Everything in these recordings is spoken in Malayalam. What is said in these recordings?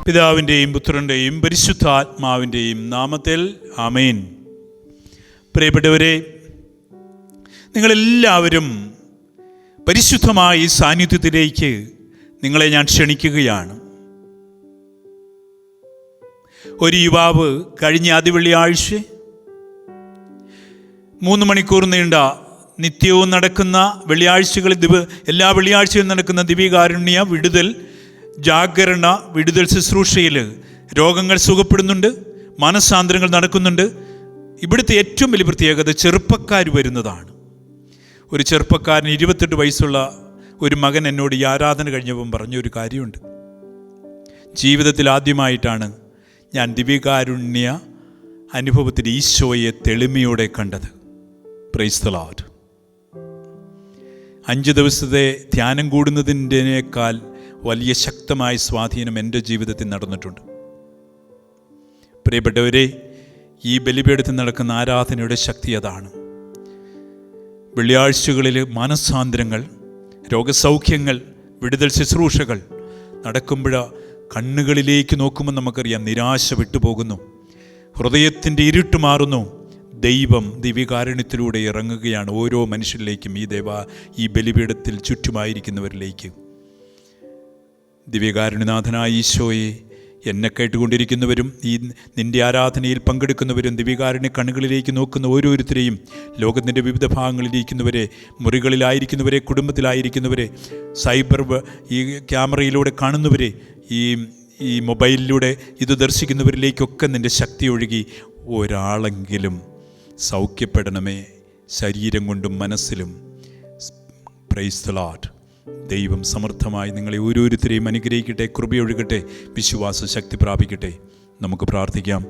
പിതാവിൻ്റെയും പുത്രൻ്റെയും പരിശുദ്ധാത്മാവിൻ്റെയും നാമത്തിൽ ആമേൻ. പ്രിയപ്പെട്ടവരെ, നിങ്ങളെല്ലാവരും പരിശുദ്ധമായ ഈ സാന്നിധ്യത്തിലേക്ക് നിങ്ങളെ ഞാൻ ക്ഷണിക്കുകയാണ്. ഒരു യുവാവ് കഴിഞ്ഞ വെള്ളിയാഴ്ച 3 മണിക്കൂർ നീണ്ട നിത്യവും നടക്കുന്ന എല്ലാ വെള്ളിയാഴ്ചയും നടക്കുന്ന ദിവ്യകാരുണ്യ വിടുതൽ ശുശ്രൂഷയിൽ രോഗങ്ങൾ സുഖപ്പെടുന്നുണ്ട്, മനസ്സാന്തരങ്ങൾ നടക്കുന്നുണ്ട്. ഇവിടുത്തെ ഏറ്റവും വലിയ പ്രത്യേകത ചെറുപ്പക്കാർ വരുന്നതാണ്. ഒരു ചെറുപ്പക്കാരൻ 28 വയസ്സുള്ള ഒരു മകൻ എന്നോട് ഈ ആരാധന കഴിഞ്ഞപ്പം പറഞ്ഞൊരു കാര്യമുണ്ട്. ജീവിതത്തിൽ ആദ്യമായിട്ടാണ് ഞാൻ ദിവ്യകാരുണ്യ അനുഭവത്തിൽ ഈശോയെ തെളിമയോടെ കണ്ടത്. Praise the Lord. 5 ദിവസത്തെ ധ്യാനം കൂടുന്നതിൻ്റെനേക്കാൾ വലിയ ശക്തമായ സ്വാധീനം എൻ്റെ ജീവിതത്തിൽ നടന്നിട്ടുണ്ട്. പ്രിയപ്പെട്ടവരെ, ഈ ബലിപീഠത്തിൽ നടക്കുന്ന ആരാധനയുടെ ശക്തി അതാണ്. വെള്ളിയാഴ്ചകളിൽ മനസ്സാന്തരങ്ങൾ, രോഗസൗഖ്യങ്ങൾ, വിടുതൽ ശുശ്രൂഷകൾ നടക്കുമ്പോൾ കണ്ണുകളിലേക്ക് നോക്കുമ്പോൾ നമുക്കറിയാം നിരാശ വിട്ടുപോകുന്നു, ഹൃദയത്തിൻ്റെ ഇരുട്ട് മാറുന്നു. ദൈവം ദിവ്യകാരുണ്യത്തിലൂടെ ഇറങ്ങുകയാണ് ഓരോ മനുഷ്യരിലേക്കും, ഈ ബലിപീഠത്തിൽ ചുറ്റുമായിരിക്കുന്നവരിലേക്ക്. ദിവ്യകാരുണ്യനാഥനായ ഈശോയെ, എന്നെ കേട്ടുകൊണ്ടിരിക്കുന്നവരും നിൻ്റെ ആരാധനയിൽ പങ്കെടുക്കുന്നവരും ദിവ്യകാരുണ്യ കണ്ണുകളിലേക്ക് നോക്കുന്ന ഓരോരുത്തരെയും, ലോകത്തിൻ്റെ വിവിധ ഭാഗങ്ങളിലിരിക്കുന്നവരെ, മുറികളിലായിരിക്കുന്നവരെ, കുടുംബത്തിലായിരിക്കുന്നവരെ, ഈ ക്യാമറയിലൂടെ കാണുന്നവരെ, ഈ മൊബൈലിലൂടെ ഇത് ദർശിക്കുന്നവരിലേക്കൊക്കെ നിൻ്റെ ശക്തി ഒഴുകി ഒരാളെങ്കിലും സൗഖ്യപ്പെടണമേ, ശരീരം കൊണ്ടും മനസ്സിലും. Praise the Lord. ദൈവം സമൃദ്ധമായി നിങ്ങളെ ഓരോരുത്തരെയും അനുഗ്രഹിക്കട്ടെ, കൃപയൊഴുകട്ടെ, വിശ്വാസ ശക്തി പ്രാപിക്കട്ടെ. നമുക്ക് പ്രാർത്ഥിക്കാം.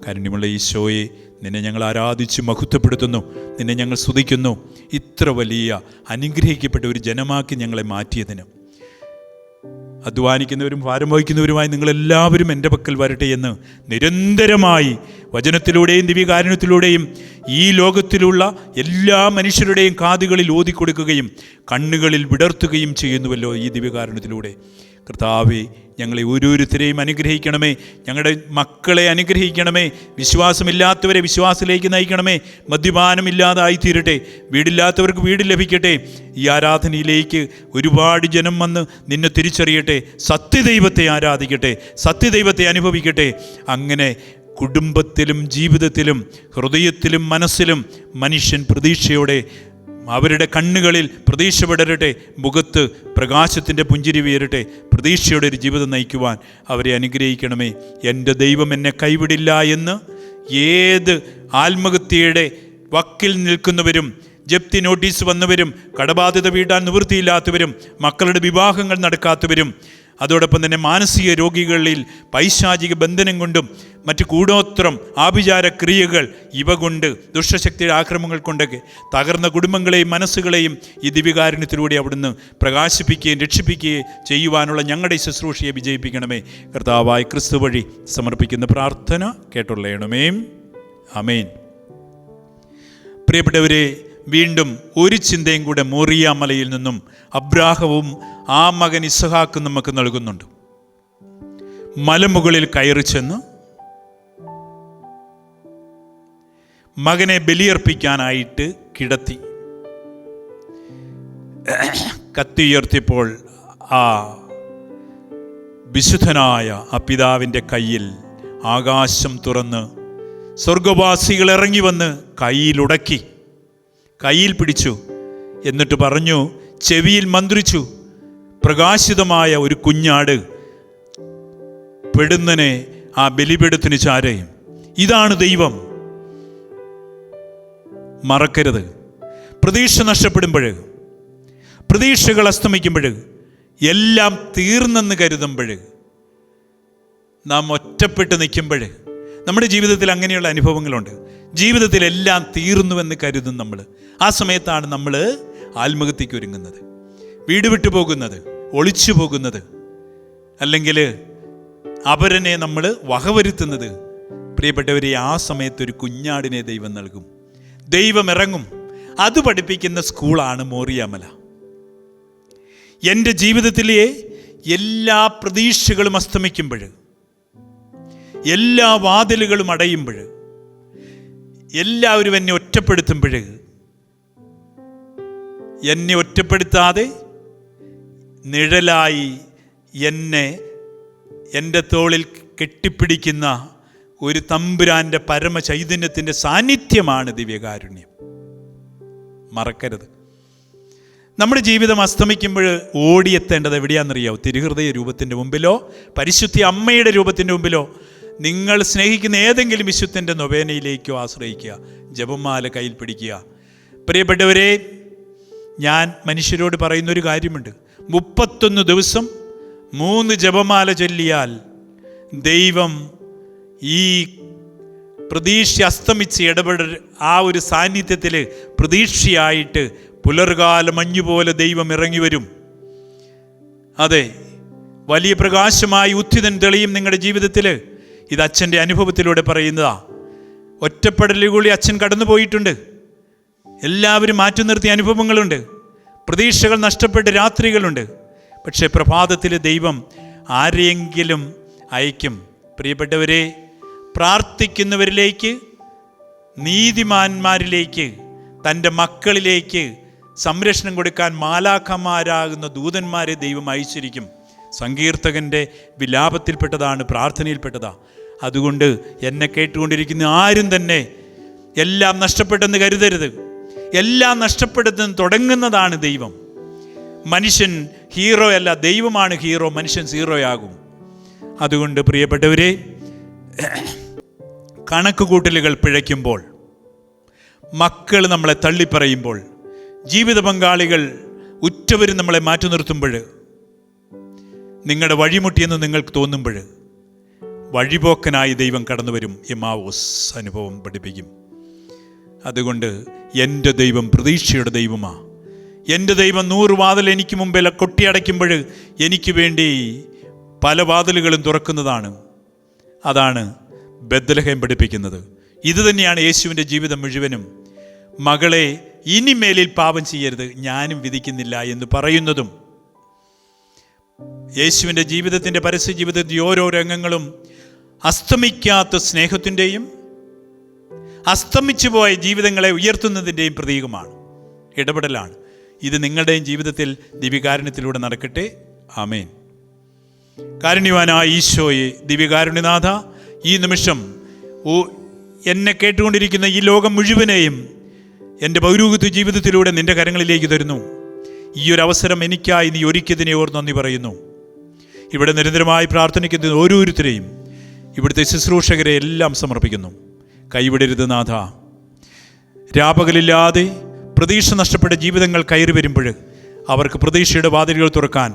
കാരുണ്യമുള്ള ഈശോയെ, നിന്നെ ഞങ്ങൾ ആരാധിച്ച് മഹത്വപ്പെടുത്തുന്നു, നിന്നെ ഞങ്ങൾ സ്തുതിക്കുന്നു. ഇത്ര വലിയ അനുഗ്രഹിക്കപ്പെട്ട ഒരു ജനമാക്കി ഞങ്ങളെ മാറ്റിയതിന്, അധ്വാനിക്കുന്നവരും ഭാരം വഹിക്കുന്നവരുമായി നിങ്ങളെല്ലാവരും എൻ്റെ പക്കൽ വരട്ടെ എന്ന് നിരന്തരമായി വചനത്തിലൂടെയും ദിവ്യകാരുണ്യത്തിലൂടെയും ഈ ലോകത്തിലുള്ള എല്ലാ മനുഷ്യരുടെയും കാതുകളിൽ ഓതിക്കൊടുക്കുകയും കണ്ണുകളിൽ വിടർത്തുകയും ചെയ്യുന്നുവല്ലോ ഈ ദിവ്യകാരുണ്യത്തിലൂടെ. കർത്താവേ, ഞങ്ങളെ ഓരോരുത്തരെയും അനുഗ്രഹിക്കണമേ, ഞങ്ങളുടെ മക്കളെ അനുഗ്രഹിക്കണമേ, വിശ്വാസമില്ലാത്തവരെ വിശ്വാസത്തിലേക്ക് നയിക്കണമേ, മദ്യപാനമില്ലാതായി തീരട്ടെ, വീടില്ലാത്തവർക്ക് വീട് ലഭിക്കട്ടെ. ഈ ആരാധനയിലേക്ക് ഒരുപാട് ജനം വന്ന് നിന്നെ തിരിച്ചറിയട്ടെ, സത്യദൈവത്തെ ആരാധിക്കട്ടെ, സത്യദൈവത്തെ അനുഭവിക്കട്ടെ. അങ്ങനെ കുടുംബത്തിലും ജീവിതത്തിലും ഹൃദയത്തിലും മനസ്സിലും മനുഷ്യൻ പ്രതീക്ഷയോടെ, അവരുടെ കണ്ണുകളിൽ പ്രതീക്ഷ വിടരട്ടെ, മുഖത്ത് പ്രകാശത്തിൻ്റെ പുഞ്ചിരി വീരട്ടെ, പ്രതീക്ഷയുടെ ഒരു ജീവിതം നയിക്കുവാൻ അവരെ അനുഗ്രഹിക്കണമേ. എൻ്റെ ദൈവം എന്നെ കൈവിടില്ല എന്ന് ഏത് ആത്മഹത്യയുടെ വക്കിൽ നിൽക്കുന്നവരും, ജപ്തി നോട്ടീസ് വന്നവരും, കടബാധ്യത വീട്ടാൻ നിവൃത്തിയില്ലാത്തവരും, മക്കളുടെ വിവാഹങ്ങൾ നടക്കാത്തവരും, അതോടൊപ്പം തന്നെ മാനസിക രോഗികളിൽ പൈശാചിക ബന്ധനം കൊണ്ടും മറ്റ് കൂടോത്രം ആഭിചാര ക്രിയകൾ ഇവ കൊണ്ട് ദുഷ്ടശക്തിയുടെ ആക്രമണങ്ങൾ കൊണ്ടൊക്കെ തകർന്ന കുടുംബങ്ങളെയും മനസ്സുകളെയും ഈ ദിവ്യകാരുണ്യത്തിലൂടെ അവിടുന്ന് പ്രകാശിപ്പിക്കുകയും രക്ഷിപ്പിക്കുകയും ചെയ്യുവാനുള്ള ഞങ്ങളുടെ ശുശ്രൂഷയെ വിജയിപ്പിക്കണമേ. കർത്താവായ ക്രിസ്തു വഴി സമർപ്പിക്കുന്ന പ്രാർത്ഥന കേട്ടുള്ളണമേ. ആമേൻ. പ്രിയപ്പെട്ടവരെ, വീണ്ടും ഒരു ചിന്തയും കൂടെ മോറിയ മലയിൽ നിന്നും അബ്രാഹവും ആ മകൻ ഇസ്ഹാക്കും നമുക്ക് നൽകുന്നുണ്ട്. മലമുകളിൽ കയറി ചെന്ന് മകനെ ബലിയർപ്പിക്കാനായിട്ട് കിടത്തി. കത്തിയുയർത്തിയപ്പോൾ ആ വിശുദ്ധനായ ആ പിതാവിൻ്റെ കയ്യിൽ ആകാശം തുറന്ന് സ്വർഗവാസികൾ ഇറങ്ങി വന്ന് കയ്യിലുടക്കി, കയ്യിൽ പിടിച്ചു. എന്നിട്ട് പറഞ്ഞു, ചെവിയിൽ മന്ത്രിച്ചു, പ്രകാശിതമായ ഒരു കുഞ്ഞാട് പെടുന്നനെ ആ ബലിപീഠത്തിന് ചാരയും. ഇതാണ് ദൈവം. മറക്കരുത്, പ്രതീക്ഷ നഷ്ടപ്പെടുമ്പോൾ, പ്രതീക്ഷകൾ അസ്തമിക്കുമ്പോൾ, എല്ലാം തീർന്നെന്ന് കരുതുമ്പോൾ, നാം ഒറ്റപ്പെട്ട് നിൽക്കുമ്പോൾ, നമ്മുടെ ജീവിതത്തിൽ അങ്ങനെയുള്ള അനുഭവങ്ങളുണ്ട്. ജീവിതത്തിൽ എല്ലാം തീർന്നുവെന്ന് കരുതും നമ്മൾ. ആ സമയത്താണ് നമ്മൾ ആത്മഹത്യയ്ക്ക് ഒരുങ്ങുന്നത്, വീട് വിട്ടു പോകുന്നത്, ഒളിച്ചു പോകുന്നത്, അല്ലെങ്കിൽ അവരനെ നമ്മൾ വകവരുത്തുന്നത്. പ്രിയപ്പെട്ടവരെ, ആ സമയത്ത് ഒരു കുഞ്ഞാടിനെ ദൈവം നൽകും, ദൈവം ഇറങ്ങും. അത് പഠിപ്പിക്കുന്ന സ്കൂളാണ് മോറിയാമല. എൻ്റെ ജീവിതത്തിലെ എല്ലാ പ്രതീക്ഷകളും അസ്തമിക്കുമ്പോൾ, എല്ലാ വാതിലുകളും അടയുമ്പോൾ, എല്ലാവരും എന്നെ ഒറ്റപ്പെടുത്തുമ്പോൾ, എന്നെ ഒറ്റപ്പെടുത്താതെ നിഴലായി എന്നെ എൻ്റെ തോളിൽ കെട്ടിപ്പിടിക്കുന്ന ഒരു തമ്പുരാൻ്റെ പരമചൈതന്യത്തിൻ്റെ സാന്നിധ്യമാണ് ദിവ്യകാരുണ്യം. മറക്കരുത്. നമ്മുടെ ജീവിതം അസ്തമിക്കുമ്പോൾ ഓടിയെത്തേണ്ടത് എവിടെയാണെന്നറിയാമോ? തിരുഹൃദയ രൂപത്തിൻ്റെ മുമ്പിലോ പരിശുദ്ധ അമ്മയുടെ രൂപത്തിൻ്റെ മുമ്പിലോ നിങ്ങൾ സ്നേഹിക്കുന്ന ഏതെങ്കിലും വിശുദ്ധൻ്റെ നൊവേനയിലേക്കോ ആശ്രയിക്കുക. ജപമാല കയ്യിൽ പിടിക്കുക. പ്രിയപ്പെട്ടവരെ, ഞാൻ മനുഷ്യരോട് പറയുന്നൊരു കാര്യമുണ്ട്. 31 ദിവസം 3 ജപമാല ചൊല്ലിയാൽ ദൈവം ഈ പ്രതീക്ഷ അസ്തമിച്ച് ഇടപെടൽ ആ ഒരു സാന്നിധ്യത്തിൽ പ്രതീക്ഷയായിട്ട് പുലർകാല മഞ്ഞുപോലെ ദൈവം ഇറങ്ങി വരും. അതെ, വലിയ പ്രകാശമായി ഉത്ഥിതൻ തെളിയും നിങ്ങളുടെ ജീവിതത്തിൽ. ഇത് അച്ഛൻ്റെ അനുഭവത്തിലൂടെ പറയുന്നതാ. ഒറ്റപ്പെടലുകൂടി അച്ഛൻ കടന്നു പോയിട്ടുണ്ട്. എല്ലാവരും മാറ്റി നിർത്തിയ അനുഭവങ്ങളുണ്ട്. പ്രതീക്ഷകൾ നഷ്ടപ്പെട്ട രാത്രികളുണ്ട്. പക്ഷേ പ്രഭാതത്തിൽ ദൈവം ആരെയെങ്കിലും അയക്കും. പ്രിയപ്പെട്ടവരെ, പ്രാർത്ഥിക്കുന്നവരിലേക്ക്, നീതിമാന്മാരിലേക്ക്, തൻ്റെ മക്കളിലേക്ക് സംരക്ഷണം കൊടുക്കാൻ മാലാഖമാരാകുന്ന ദൂതന്മാരെ ദൈവം അയച്ചിരിക്കും. സങ്കീർത്തകൻ്റെ വിലാപത്തിൽപ്പെട്ടതാണ്, പ്രാർത്ഥനയിൽപ്പെട്ടതാണ്. അതുകൊണ്ട് എന്നെ കേട്ടുകൊണ്ടിരിക്കുന്ന ആരും തന്നെ എല്ലാം നഷ്ടപ്പെട്ടെന്ന് കരുതരുത്. എല്ലാം നഷ്ടപ്പെടുത്തുന്ന തുടങ്ങുന്നതാണ് ദൈവം. മനുഷ്യൻ ഹീറോ അല്ല, ദൈവമാണ് ഹീറോ. മനുഷ്യൻ സീറോയാകും. അതുകൊണ്ട് പ്രിയപ്പെട്ടവരെ, കണക്ക് കൂട്ടലുകൾ പിഴയ്ക്കുമ്പോൾ, മക്കൾ നമ്മളെ തള്ളിപ്പറയുമ്പോൾ, ജീവിത പങ്കാളികൾ ഉറ്റവരും നമ്മളെ മാറ്റി നിർത്തുമ്പോൾ, നിങ്ങളുടെ വഴിമുട്ടിയെന്ന് നിങ്ങൾക്ക് തോന്നുമ്പോൾ, വഴിപോക്കനായി ദൈവം കടന്നു വരും. എമ്മാവോസ് അനുഭവം പഠിപ്പിക്കും. അതുകൊണ്ട് എൻ്റെ ദൈവം പ്രതീക്ഷയുടെ ദൈവമാണ്. എൻ്റെ ദൈവം 100 വാതിൽ എനിക്ക് മുമ്പിൽ കൊട്ടിയടയ്ക്കുമ്പോൾ എനിക്ക് വേണ്ടി പല വാതിലുകളും തുറക്കുന്നതാണ്. അതാണ് ബെത്ലഹേം പഠിപ്പിക്കുന്നത്. ഇത് തന്നെയാണ് യേശുവിൻ്റെ ജീവിതം മുഴുവനും. മകളെ, ഇനിമേലിൽ പാപം ചെയ്യരുത്, ഞാനും വിധിക്കുന്നില്ല എന്ന് പറയുന്നതും. യേശുവിൻ്റെ ജീവിതത്തിൻ്റെ പരസ്യ ജീവിതത്തിൻ്റെ ഓരോ രംഗങ്ങളും അസ്തമിക്കാത്ത സ്നേഹത്തിൻ്റെയും അസ്തമിച്ചു പോയ ജീവിതങ്ങളെ ഉയർത്തുന്നതിൻ്റെയും പ്രതീകമാണ്, ഇടപെടലാണ്. ഇത് നിങ്ങളുടെയും ജീവിതത്തിൽ ദിവ്യകാരുണ്യത്തിലൂടെ നടക്കട്ടെ. ആമേൻ. കാരുണ്യവാനായ ഈശോയെ, ദിവ്യകാരുണ്യനാഥ, ഈ നിമിഷം എന്നെ കേട്ടുകൊണ്ടിരിക്കുന്ന ഈ ലോകം മുഴുവനെയും എൻ്റെ പൗരോഹിത്യ ജീവിതത്തിലൂടെ നിൻ്റെ കരങ്ങളിലേക്ക് തരുന്നു. ഈ ഒരു അവസരം എനിക്കായി നീ ഒരുക്കിയതിനെ ഓർത്ത് നന്ദി പറയുന്നു. ഇവിടെ നിരന്തരമായി പ്രാർത്ഥനിക്കുന്ന ഓരോരുത്തരെയും, ഇവിടുത്തെ ശുശ്രൂഷകരെ എല്ലാം സമർപ്പിക്കുന്നു. കൈവിടരുത് നാഥ. രാപകലില്ലാതെ പ്രതീക്ഷ നഷ്ടപ്പെട്ട ജീവിതങ്ങൾ കയറി വരുമ്പോൾ അവർക്ക് പ്രതീക്ഷയുടെ വാതിലുകൾ തുറക്കാൻ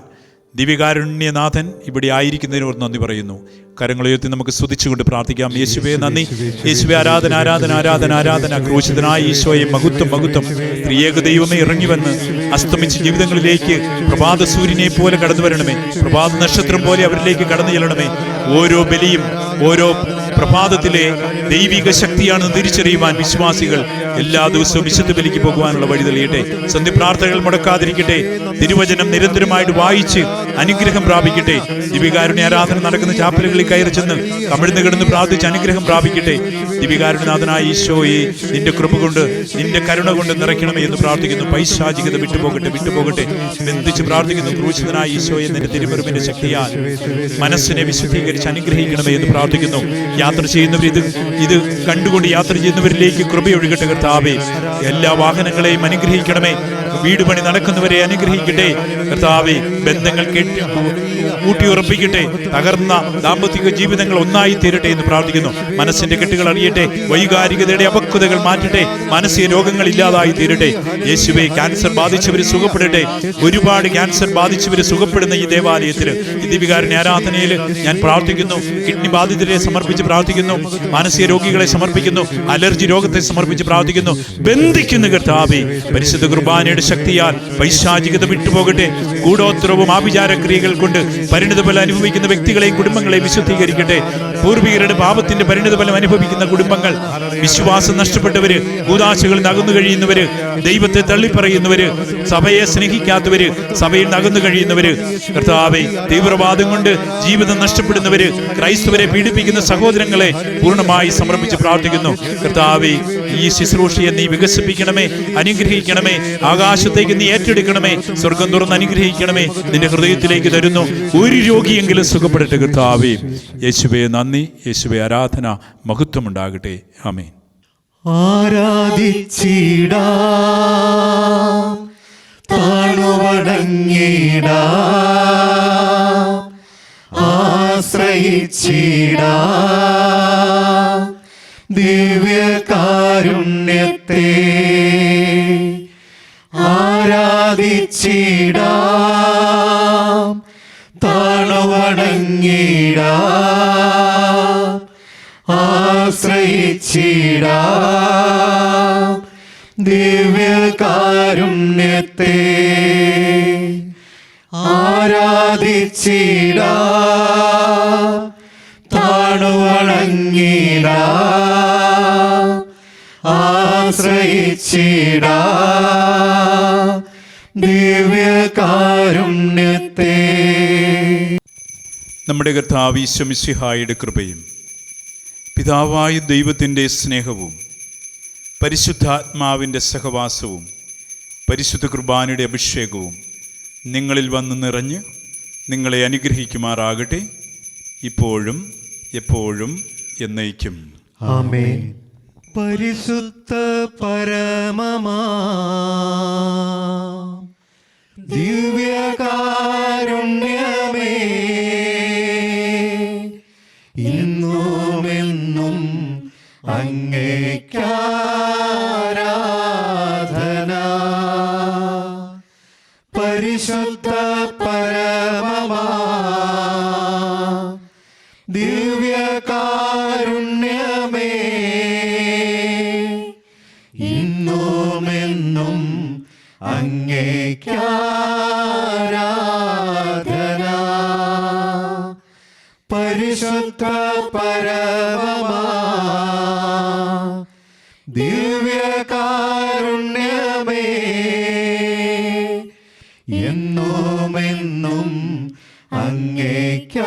ദിവ്യകാരുണ്യനാഥൻ ഇവിടെ ആയിരിക്കുന്നതിനോട് നന്ദി പറയുന്നു. കരങ്ങളുയർത്തി നമുക്ക് സ്തുതിച്ചുകൊണ്ട് പ്രാർത്ഥിക്കാം. യേശുവേ നന്ദി, യേശുവേ ആരാധന, ആരാധന, ആരാധന, ആരാധന. ക്രൂശിതനായ ഈശോയെ മഹത്വം, മഹത്വം. ഏക ദൈവമേ, ഇറങ്ങി വന്ന് അസ്തമിച്ച ജീവിതങ്ങളിലേക്ക് പ്രഭാത സൂര്യനെ പോലെ കടന്നു വരണമേ. പ്രഭാത നക്ഷത്രം പോലെ അവരിലേക്ക് കടന്നു ചെല്ലണമേ. ഓരോ ബലിയും ഓരോ പ്രഭാതത്തിലെ ദൈവിക ശക്തിയാണെന്ന് തിരിച്ചറിയുവാൻ വിശ്വാസികൾ എല്ലാ ദിവസവും വിശുദ്ധ ബലിക്ക് പോകുവാനുള്ള വഴി തെളിയട്ടെ. സന്ധ്യപ്രാർത്ഥനകൾ മുടക്കാതിരിക്കട്ടെ. തിരുവചനം നിരന്തരമായിട്ട് വായിച്ച് അനുഗ്രഹം പ്രാപിക്കട്ടെ. ദിവ്യകാരുണ്യ ആരാധന നടക്കുന്ന ചാപ്പലുകളിൽ കയറി ചെന്ന് കമിഴ്ന്ന് കിടന്ന് പ്രാർത്ഥിച്ച് അനുഗ്രഹം പ്രാപിക്കട്ടെ. ദിവ്യകാരുണ്യനാഥനായ ഈശോയെ, നിന്റെ കൃപ കൊണ്ട്, നിന്റെ കരുണ കൊണ്ട് നിറയ്ക്കണമേ എന്ന് പ്രാർത്ഥിക്കുന്നു. പൈശാചികത വിട്ടുപോകട്ടെ, വിട്ടുപോകട്ടെ. ബന്ധിച്ച് പ്രാർത്ഥിക്കുന്നു. ക്രൂശിതനായ ഈശോയെ, നിന്റെ തിരുമുറിവിന്റെ ശക്തിയാൽ മനസ്സിനെ വിശുദ്ധീകരിച്ച് അനുഗ്രഹിക്കണമേ എന്ന് പ്രാർത്ഥിക്കുന്നു. യാത്ര ചെയ്യുന്നവർ ഇത് കണ്ടുകൊണ്ട് യാത്ര ചെയ്യുന്നവരിലേക്ക് കൃപയൊഴുകട്ടെ കർത്താവേ. എല്ലാ വാഹനങ്ങളെയും അനുഗ്രഹിക്കണമേ. വീട് പണി നടക്കുന്നവരെ അനുഗ്രഹിക്കട്ടെ കർത്താവേ. ബന്ധങ്ങൾ ഊട്ടിയുറപ്പിക്കട്ടെ. തകർന്ന ദാമ്പത്തിക ജീവിതങ്ങൾ ഒന്നായി തീരട്ടെ എന്ന് പ്രാർത്ഥിക്കുന്നു. മനസ്സിന്റെ കെട്ടുകൾ അറിയട്ടെ. വൈകാരികതയുടെ അപക്വതകൾ മാറ്റട്ടെ. മാനസിക രോഗങ്ങൾ ഇല്ലാതായി തീരട്ടെ. യേശുവേ, ക്യാൻസർ ബാധിച്ചവർ സുഖപ്പെടട്ടെ. ഒരുപാട് ക്യാൻസർ ബാധിച്ചവർ സുഖപ്പെടുന്ന ഈ ദേവാലയത്തിൽ, ഈ ദിവ്യകാരുണ്യ ആരാധനയിൽ ഞാൻ പ്രാർത്ഥിക്കുന്നു. കിഡ്നി ബാധിതരെ സമർപ്പിച്ച് പ്രാർത്ഥിക്കുന്നു. മാനസിക രോഗികളെ സമർപ്പിക്കുന്നു. അലർജി രോഗത്തെ സമർപ്പിച്ച് പ്രാർത്ഥിക്കുന്നു. ബന്ധിക്കുന്നു കർത്താവേ. പരിശുദ്ധ കുർബാനയുടെ ശക്തിയാൽ പൈശാചികത വിട്ടുപോകട്ടെ. കൂടോത്രവും ആഭിചാര ക്രിയകൾ കൊണ്ട് പരിണിത ഫലം അനുഭവിക്കുന്ന വ്യക്തികളെയും കുടുംബങ്ങളെയും വിശുദ്ധീകരിക്കട്ടെ. പൂർവികരുടെ പാപത്തിന്റെ പരിണിത ഫലം അനുഭവിക്കുന്ന കുടുംബങ്ങൾ, വിശ്വാസം നഷ്ടപ്പെട്ടവര്, കൂദാശകളിൽ നകന്നു കഴിയുന്നവര്, ദൈവത്തെ തള്ളിപ്പറയുന്നവര്, സഭയെ സ്നേഹിക്കാത്തവര്, സഭയിൽ നകന്നു കഴിയുന്നവര്, കർത്താവേ, തീവ്രവാദം കൊണ്ട് ജീവിതം നഷ്ടപ്പെടുന്നവര്, ക്രൈസ്തവരെ പീഡിപ്പിക്കുന്ന സഹോദരങ്ങളെ പൂർണ്ണമായി സമർപ്പിച്ച് പ്രാർത്ഥിക്കുന്നു. കർത്താവേ, ഈ ശുശ്രൂഷയെ നീ വികസിപ്പിക്കണമേ, അനുഗ്രഹിക്കണമേ, ആകാശത്തേക്ക് നീ ഏറ്റെടുക്കണമേ, സ്വർഗം തുറന്ന് അനുഗ്രഹിക്കണമേ. നിന്റെ ഹൃദയത്തിലേക്ക് തരുന്നു. ഒരു രോഗിയെങ്കിലും സുഖപ്പെടട്ടെ കർത്താവേ. യേശുവേ നന്ദി, യേശുവേ ആരാധന, മഹത്വം ഉണ്ടാകട്ടെ. ആമേൻ. ആരാധിച്ചിടാം, താണുവണങ്ങിടാം, ആശ്രയിച്ചിടാം ദിവ്യകാരുണ്യത്തെ. ആരാധിച്ചിടാം, താണുവണങ്ങിടാം, ആശ്രയിച്ചിടാം ദിവ്യകാരുണ്യത്തെ. ആരാധിച്ചിടാം, താണുവണങ്ങിടാം, ആശ്രയിച്ചിടാം ദിവ്യകാരുണ്യത്തെ. നമ്മുടെ കർത്താവ് ഈശോ മിശിഹായുടെ കൃപയും പിതാവായ ദൈവത്തിൻ്റെ സ്നേഹവും പരിശുദ്ധാത്മാവിൻ്റെ സഹവാസവും പരിശുദ്ധ കുർബാനയുടെ അഭിഷേകവും നിങ്ങളിൽ വന്ന് നിറഞ്ഞ് നിങ്ങളെ അനുഗ്രഹിക്കുമാറാകട്ടെ, ഇപ്പോഴും എപ്പോഴും എന്നേക്കും. ആമേൻ. പരിശുദ്ധ പരമമാ ദിവ്യകാരുണ്യമേ, ഇന്നുമെന്നും അങ്ങേക്കാരാധന. പരിശുദ്ധ പരമമാ ദിവ്യകാരുണ്യമേ, ഇന്നുമെന്നും അങ്ങേക്കാരാധന. പരിശുദ്ധ പരമമാ ദിവ്യകാരുണ്യമേ, എന്നുമെന്നും അങ്ങേക്കാരാധന.